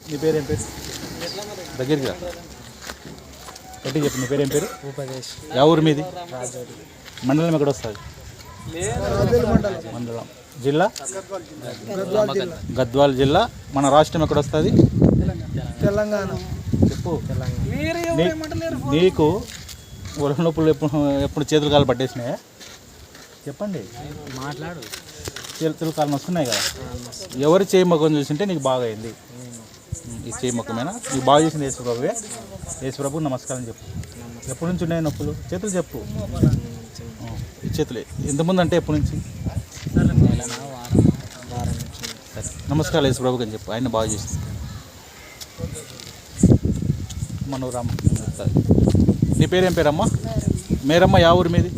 నీ పేరు ఏం పేరు? దగ్గరికి రా, గట్టిగా చెప్పు. నీ పేరు ఏం పేరు? ఉపదేశ్. యా ఊరు మీది? రాజోడి. మండలం ఎక్కడ వస్తుంది? మండలం. జిల్లా? గద్వాల్ జిల్లా. మన రాష్ట్రం ఎక్కడ వస్తుంది? తెలంగాణ. చెప్పు. నీకు ఒళ్ళు నొప్పులు ఎప్పుడు చేతులు కాలు పట్టేసినాయా? చెప్పండి. మాట్లాడు. చేతులు కాలు వస్తున్నాయి కదా. ఎవరి చేయి ముఖం చూసింటే నీకు బాగా అయింది? ఈ చేయి ముఖమేనా నీకు బాగా చేసింది? యేసుప్రభువే. యేసుప్రభు నమస్కారం చెప్పు. ఎప్పటి నుంచి ఉన్నాయి నొప్పులు? చేతులు చెప్పు. ఈ చేతులు ఎంతమంది అంటే ఎప్పటి నుంచి? సరే, నమస్కారం యేసుప్రభుకి అని చెప్పు. ఆయన బాగా చేసింది. మనోరామ. నీ పేరు ఏం పేరమ్మా? మేరమ్మ. యా ఊరు మీది?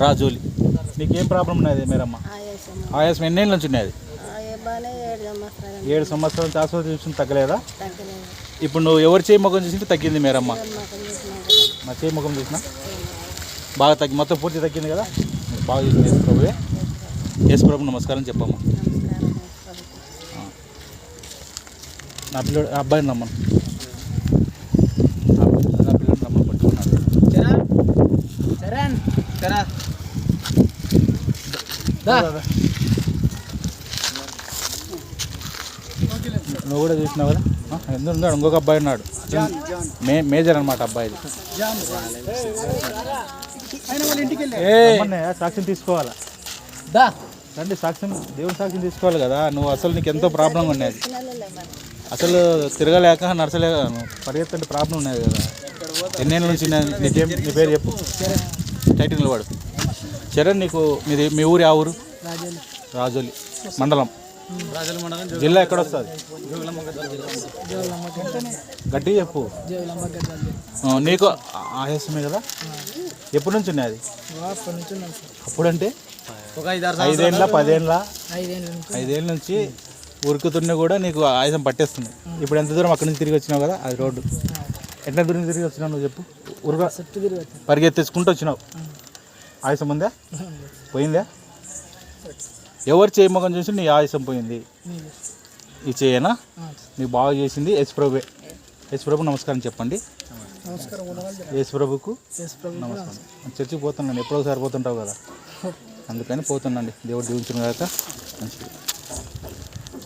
రాజోలి. నీకేం ప్రాబ్లం ఉన్నది మేరమ్మ? ఆయాసం ఎన్నేళ్ళ నుంచి ఉన్నది? 7 సంవత్సరాల నుంచి ఆసుపత్రి చూసి తగ్గలేదా? ఇప్పుడు నువ్వు ఎవరి చేయి ముఖం చూసింటే తగ్గింది మేరమ్మ? నా చేయి ముఖం చూసినా బాగా తగ్గి మొత్తం పూర్తి తగ్గింది కదా. బాగా చేసింది యేసుప్రభువే. యేసుప్రభు నమస్కారం చెప్పమ్మా. నా పిల్లడు అబ్బాయిని రమ్మను. నా పిల్లడు రమ్మని పట్టుకున్నాడు. నువ్వు కూడా చూసినావు కదా. ఎందుకు ఉన్నాడు? ఇంకొక అబ్బాయి ఉన్నాడు. మేజర్ అనమాట అబ్బాయిది. సాక్ష్యం తీసుకోవాలా? రండి, సాక్ష్యం, దేవుని సాక్ష్యం తీసుకోవాలి కదా. నువ్వు అసలు నీకు ఎంతో ప్రాబ్లం ఉన్నది. అసలు తిరగలేక నడచలేక పరిగెత్తంటే ప్రాబ్లం ఉన్నది కదా. ఎన్నేళ్ళ నుంచి? నీ పేరు చెప్పు. టైటిల్ నిలబడు. చరణ్. నీకు మీ ఊరు? ఆ ఊరు? రాజోలి మండలం. జిల్లా ఎక్కడ వస్తుంది? గట్టిగా చెప్పు. నీకు ఆయాసమే కదా. ఎప్పటి నుంచి ఉన్నది? అప్పుడంటే 5 ఏళ్ళ 10 ఏళ్ళ? 5 ఏళ్ళ నుంచి ఉరుకుతున్నా కూడా నీకు ఆయాసం పట్టేస్తుంది. ఇప్పుడు ఎంత దూరం అక్కడి నుంచి తిరిగి వచ్చినావు కదా, అది రోడ్డు. ఎంత దూరం తిరిగి వచ్చినావు నువ్వు చెప్పు. పరిగెత్తేసుకుంటూ వచ్చినావు. ఆయాసం ఉందా? పోయిందా? ఎవరు చేయి ముఖం చూసి నీ ఆయాసం పోయింది? ఈ చేయనా నీకు బాగా చేసింది యేసుప్రభువే. యేసుప్రభు నమస్కారం చెప్పండి. యేసుప్రభుకు నమస్కారం. చర్చికి పోతున్నాను, ఎప్పుడో ఒకసారి పోతుంటావు కదా, అందుకని పోతున్నాండి. దేవుడు దీవించును కాక. మంచిది.